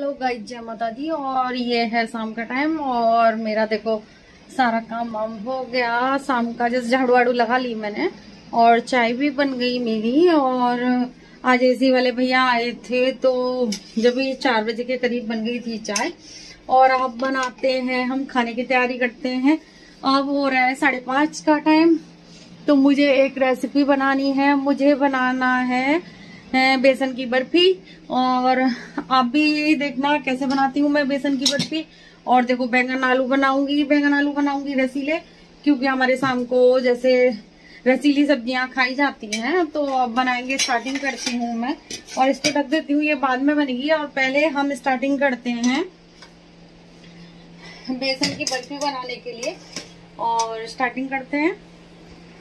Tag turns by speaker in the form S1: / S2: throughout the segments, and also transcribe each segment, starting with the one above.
S1: Hello guys, जय माता दी। और ये है शाम का टाइम और मेरा देखो सारा काम वाम हो गया। शाम का जैसे झाड़ू वाड़ू लगा ली मैंने और चाय भी बन गई मेरी। और आज एसी वाले भैया आए थे तो जब ये 4 बजे के करीब बन गई थी चाय। और अब बनाते हैं, हम खाने की तैयारी करते हैं। अब हो रहा है 5:30 का टाइम। तो मुझे एक रेसिपी बनानी है, मुझे बनाना है बेसन की बर्फी। और आप भी देखना कैसे बनाती हूँ मैं बेसन की बर्फी। और देखो बैंगन आलू बनाऊंगी रसीले, क्योंकि हमारे शाम को जैसे रसीली सब्जियां खाई जाती हैं। तो अब बनाएंगे, स्टार्टिंग करती हूँ मैं। और इसको ढक देती हूँ, ये बाद में बनेगी। और पहले हम स्टार्टिंग करते हैं बेसन की बर्फी बनाने के लिए। और स्टार्टिंग करते हैं।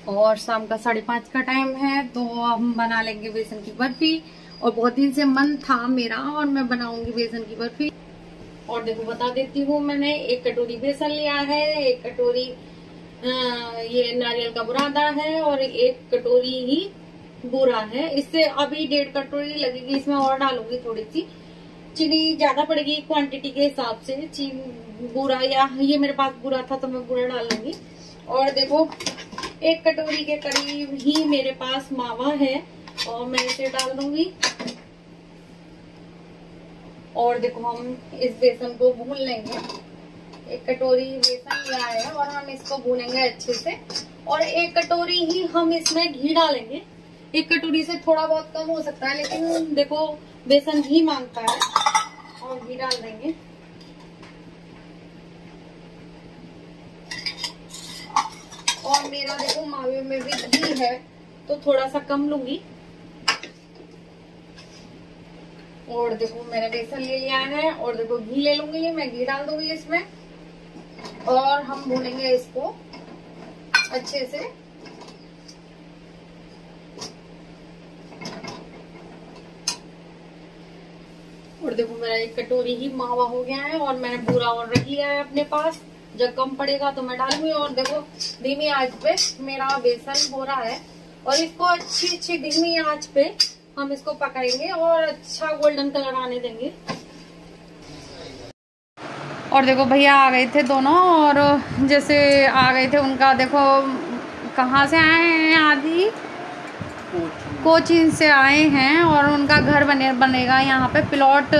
S1: और शाम का 5:30 का टाइम है तो हम बना लेंगे बेसन की बर्फी। और बहुत दिन से मन था मेरा और मैं बनाऊंगी बेसन की बर्फी। और देखो बता देती हूँ, मैंने 1 कटोरी बेसन लिया है, 1 कटोरी ये नारियल का बुरादा है और 1 कटोरी ही बूरा है। इससे अभी 1.5 कटोरी लगेगी, इसमें और डालूंगी थोड़ी सी चीनी, ज्यादा पड़ेगी क्वांटिटी के हिसाब से। चीनी बूरा, या ये मेरे पास बूरा था तो मैं बूरा डाल लूंगी। और देखो 1 कटोरी के करीब ही मेरे पास मावा है और मैं इसे डाल दूंगी। और देखो हम इस बेसन को भून लेंगे। 1 कटोरी बेसन लिया है और हम इसको भूनेंगे अच्छे से। और 1 कटोरी ही हम इसमें घी डालेंगे। 1 कटोरी से थोड़ा बहुत कम हो सकता है, लेकिन देखो बेसन घी मांगता है और घी डाल देंगे। और मेरा देखो मावे में भी घी है तो थोड़ा सा कम लूंगी। और देखो मैंने बेसन ले लिया है और देखो घी ले लूंगी, मैं घी डाल दूंगी इसमें। और हम भूनेंगे इसको अच्छे से। और देखो मेरा 1 कटोरी ही मावा हो गया है और मैंने पूरा और रख लिया है अपने पास। जब कम पड़ेगा तो मैं डालूंगी। और देखो धीमी आंच पे मेरा बेसन हो रहा है और इसको अच्छी धीमी आंच पे हम इसको पकाएंगे और अच्छा गोल्डन कलर आने देंगे। और देखो भैया आ गए थे दोनों, और जैसे आ गए थे उनका देखो कहाँ से आए हैं, आदि कोचीन से आए हैं। और उनका घर बनेगा यहाँ पे, प्लॉट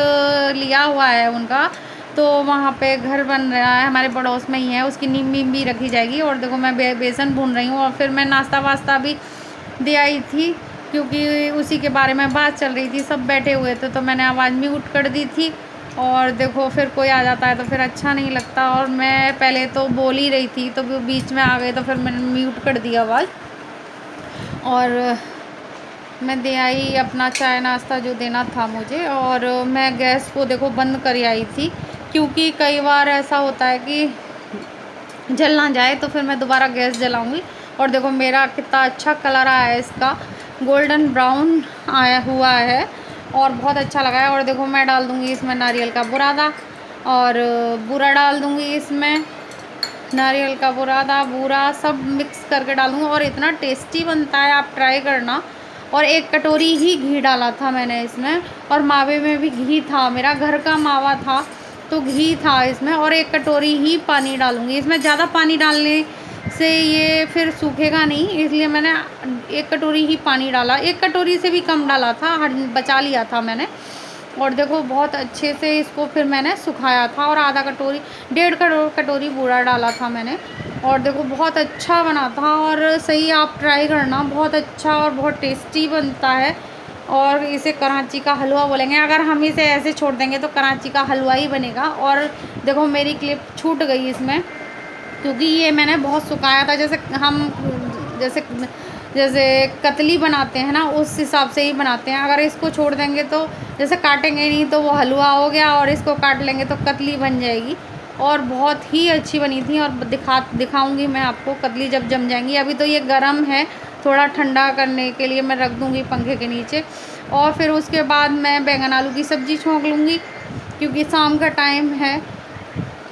S1: लिया हुआ है उनका। तो वहाँ पे घर बन रहा है, हमारे पड़ोस में ही है। उसकी नींव वीम भी रखी जाएगी। और देखो मैं बेसन भून रही हूँ। और फिर मैं नाश्ता वास्ता भी दे आई थी, क्योंकि उसी के बारे में बात चल रही थी, सब बैठे हुए थे तो मैंने आवाज़ म्यूट कर दी थी। और देखो फिर कोई आ जाता है तो फिर अच्छा नहीं लगता। और मैं पहले तो बोल ही रही थी तो बीच में आ गए तो फिर मैंने म्यूट कर दी आवाज़। और मैं दे आई अपना चाय नाश्ता जो देना था मुझे। और मैं गैस को देखो बंद कर आई थी, क्योंकि कई बार ऐसा होता है कि जल ना जाए तो फिर मैं दोबारा गैस जलाऊंगी। और देखो मेरा कितना अच्छा कलर आया है, इसका गोल्डन ब्राउन आया हुआ है और बहुत अच्छा लगा है। और देखो मैं डाल दूंगी इसमें नारियल का बुरादा और बूरा डाल दूंगी इसमें। नारियल का बुरादा बूरा सब मिक्स करके डालूंगी और इतना टेस्टी बनता है, आप ट्राई करना। और 1 कटोरी ही घी डाला था मैंने इसमें। और मावे में भी घी था, मेरा घर का मावा था तो घी था इसमें। और 1 कटोरी ही पानी डालूंगी इसमें। ज़्यादा पानी डालने से ये फिर सूखेगा नहीं, इसलिए मैंने 1 कटोरी ही पानी डाला। 1 कटोरी से भी कम डाला था, बचा लिया था मैंने। और देखो बहुत अच्छे से इसको फिर मैंने सुखाया था। और आधा कटोरी 1.5 कटोरी बूरा डाला था मैंने। और देखो बहुत अच्छा बना था। और सही आप ट्राई करना, बहुत अच्छा और बहुत टेस्टी बनता है। और इसे कराची का हलवा बोलेंगे। अगर हम इसे ऐसे छोड़ देंगे तो कराची का हलवा ही बनेगा। और देखो मेरी क्लिप छूट गई इसमें, क्योंकि ये मैंने बहुत सुखाया था। जैसे हम जैसे कतली बनाते हैं ना, उस हिसाब से ही बनाते हैं। अगर इसको छोड़ देंगे तो जैसे काटेंगे नहीं तो वो हलवा हो गया, और इसको काट लेंगे तो कतली बन जाएगी। और बहुत ही अच्छी बनी थी। और दिखाऊंगी मैं आपको कतली जब जम जाएंगी। अभी तो ये गर्म है, थोड़ा ठंडा करने के लिए मैं रख दूँगी पंखे के नीचे। और फिर उसके बाद मैं बैंगन आलू की सब्ज़ी छोंक लूँगी, क्योंकि शाम का टाइम है।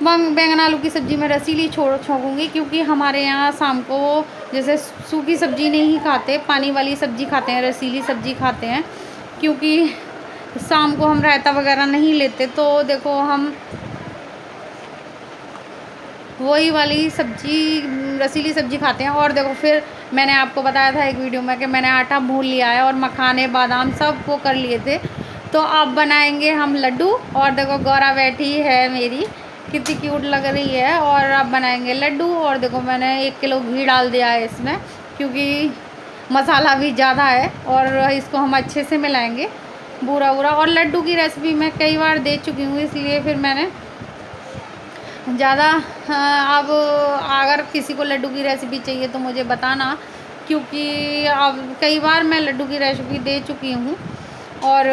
S1: बैंगन आलू की सब्ज़ी में रसीली छोंकूँगी, क्योंकि हमारे यहाँ शाम को जैसे सूखी सब्ज़ी नहीं खाते, पानी वाली सब्ज़ी खाते हैं, रसीली सब्ज़ी खाते हैं। क्योंकि शाम को हम रायता वगैरह नहीं लेते, तो देखो हम वही वाली सब्जी, रसीली सब्जी खाते हैं। और देखो फिर मैंने आपको बताया था एक वीडियो में कि मैंने आटा भून लिया है और मखाने बादाम सब वो कर लिए थे। तो अब बनाएंगे हम लड्डू। और देखो गौरा बैठी है मेरी, कितनी क्यूट लग रही है। और अब बनाएंगे लड्डू। और देखो मैंने 1 किलो घी डाल दिया है इसमें, क्योंकि मसाला भी ज़्यादा है। और इसको हम अच्छे से मिलाएंगे पूरा। और लड्डू की रेसिपी मैं कई बार दे चुकी हूँ, इसलिए फिर मैंने ज़्यादा अब अगर किसी को लड्डू की रेसिपी चाहिए तो मुझे बताना, क्योंकि अब कई बार मैं लड्डू की रेसिपी दे चुकी हूँ और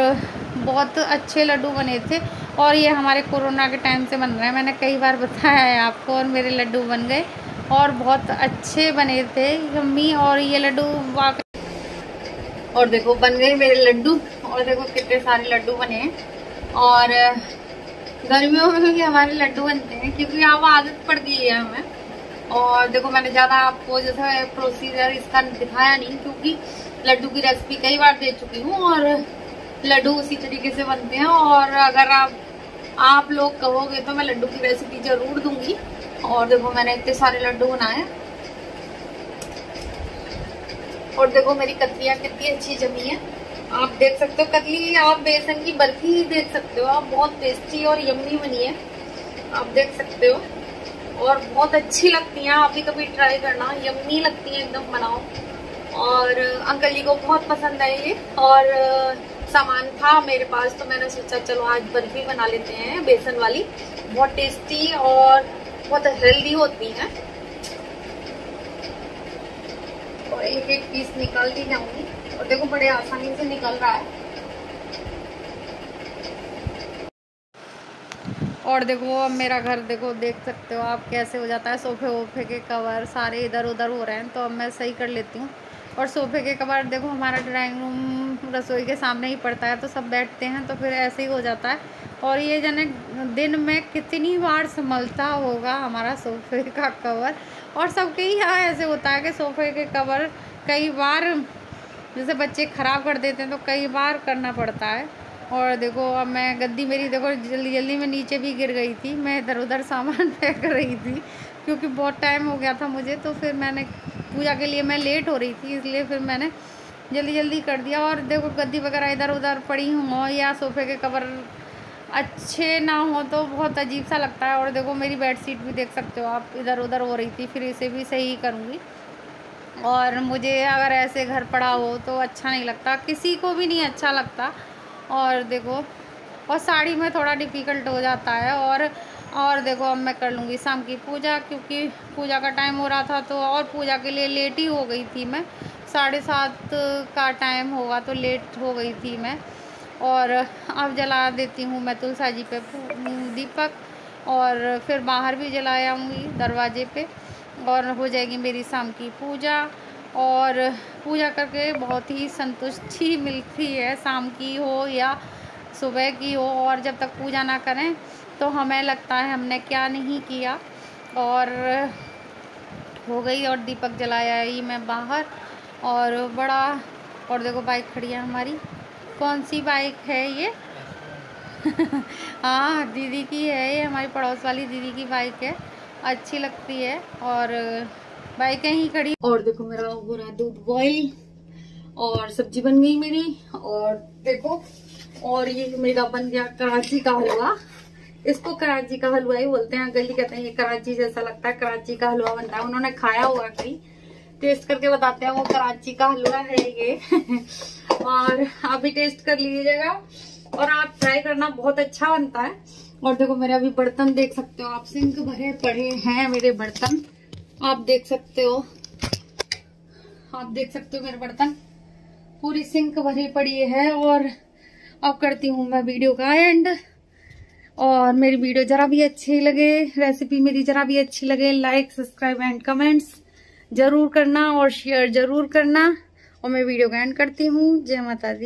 S1: बहुत अच्छे लड्डू बने थे। और ये हमारे कोरोना के टाइम से बन रहे हैं, मैंने कई बार बताया है आपको। और मेरे लड्डू बन गए और बहुत अच्छे बने थे यम्मी। और ये लड्डू वाकई, और देखो बन गए मेरे लड्डू। और देखो कितने सारे लड्डू बने हैं। और गर्मियों में भी हमारे लड्डू बनते हैं, क्योंकि अब आदत पड़ गई है हमें। और देखो मैंने ज़्यादा आपको जैसे प्रोसीजर इसका दिखाया नहीं, क्योंकि लड्डू की रेसिपी कई बार दे चुकी हूँ और लड्डू उसी तरीके से बनते हैं। और अगर आप लोग कहोगे तो मैं लड्डू की रेसिपी जरूर दूंगी। और देखो मैंने इतने सारे लड्डू बनाए। और देखो मेरी कतलियाँ कितनी अच्छी जमी है, आप देख सकते हो। कतली आप बेसन की बर्फी ही देख सकते हो आप, बहुत टेस्टी और यम्मी बनी है, आप देख सकते हो। और बहुत अच्छी लगती हैं, आप भी कभी ट्राई करना, यम्मी लगती है एकदम, बनाओ। और अंकल जी को बहुत पसंद है ये। और सामान था मेरे पास तो मैंने सोचा चलो आज बर्फी बना लेते हैं बेसन वाली, बहुत टेस्टी और बहुत हेल्दी होती है। और एक एक पीस निकाल दी जाऊंगी। और देखो बड़े आसानी से निकल रहा है। और देखो अब मेरा घर देखो, देख सकते हो आप कैसे हो जाता है। सोफे वोफे के कवर सारे इधर उधर हो रहे हैं, तो अब मैं सही कर लेती हूँ। और सोफे के कवर देखो, हमारा ड्राइंग रूम रसोई के सामने ही पड़ता है, तो सब बैठते हैं तो फिर ऐसे ही हो जाता है। और ये जने दिन में कितनी बार संभलता होगा हमारा सोफे का कवर। और सबके ही यहाँ ऐसे होता है कि सोफे के कवर कई बार जैसे बच्चे ख़राब कर देते हैं, तो कई बार करना पड़ता है। और देखो अब मैं गद्दी मेरी देखो जल्दी जल्दी में नीचे भी गिर गई थी, मैं इधर उधर सामान फेंक रही थी, क्योंकि बहुत टाइम हो गया था मुझे। तो फिर मैंने पूजा के लिए मैं लेट हो रही थी, इसलिए फिर मैंने जल्दी जल्दी कर दिया। और देखो गद्दी वगैरह इधर उधर पड़ी हों या सोफे के कवर अच्छे ना हो तो बहुत अजीब सा लगता है। और देखो मेरी बेडशीट भी देख सकते हो आप, इधर उधर हो रही थी, फिर इसे भी सही करूँगी। और मुझे अगर ऐसे घर पड़ा हो तो अच्छा नहीं लगता, किसी को भी नहीं अच्छा लगता। और देखो और साड़ी में थोड़ा डिफ़िकल्ट हो जाता है। और देखो अब मैं कर लूँगी शाम की पूजा, क्योंकि पूजा का टाइम हो रहा था। तो और पूजा के लिए लेट ही हो गई थी मैं, 7:30 का टाइम होगा तो लेट हो गई थी मैं। और अब जला देती हूँ मैं तुलसा जी पे दीपक, और फिर बाहर भी जला आऊँगी दरवाजे पे, और हो जाएगी मेरी शाम की पूजा। और पूजा करके बहुत ही संतुष्टि मिलती है, शाम की हो या सुबह की हो। और जब तक पूजा ना करें तो हमें लगता है हमने क्या नहीं किया। और हो गई और दीपक जलाया ही मैं बाहर। और बड़ा, और देखो बाइक खड़ी है हमारी, कौन सी बाइक है ये? हाँ दीदी की है ये, हमारी पड़ोस वाली दीदी की बाइक है, अच्छी लगती है। और बाइकें ही खड़ी। और देखो मेरा हो रहा दूध बॉईल और सब्जी बन गई मेरी। और देखो, और ये मेरा बन गया कराची का हलवा। इसको कराची का हलवा ही बोलते हैं, अंकल जी कहते हैं ये कराची जैसा लगता है, कराची का हलवा बनता है। उन्होंने खाया हुआ कहीं, टेस्ट करके बताते हैं वो कराची का हलवा है ये। और आप भी टेस्ट कर लीजिएगा और आप ट्राई करना, बहुत अच्छा बनता है। और देखो मेरे अभी बर्तन देख सकते हो आप, सिंक भरे पड़े हैं मेरे बर्तन, आप देख सकते हो, आप देख सकते हो मेरे बर्तन पूरी सिंक भरी पड़ी है। और अब करती हूँ मैं वीडियो का एंड। और मेरी वीडियो जरा भी अच्छी लगे, रेसिपी मेरी जरा भी अच्छी लगे, लाइक सब्सक्राइब एंड कमेंट्स जरूर करना और शेयर जरूर करना। और मैं वीडियो का एंड करती हूँ। जय माता दी।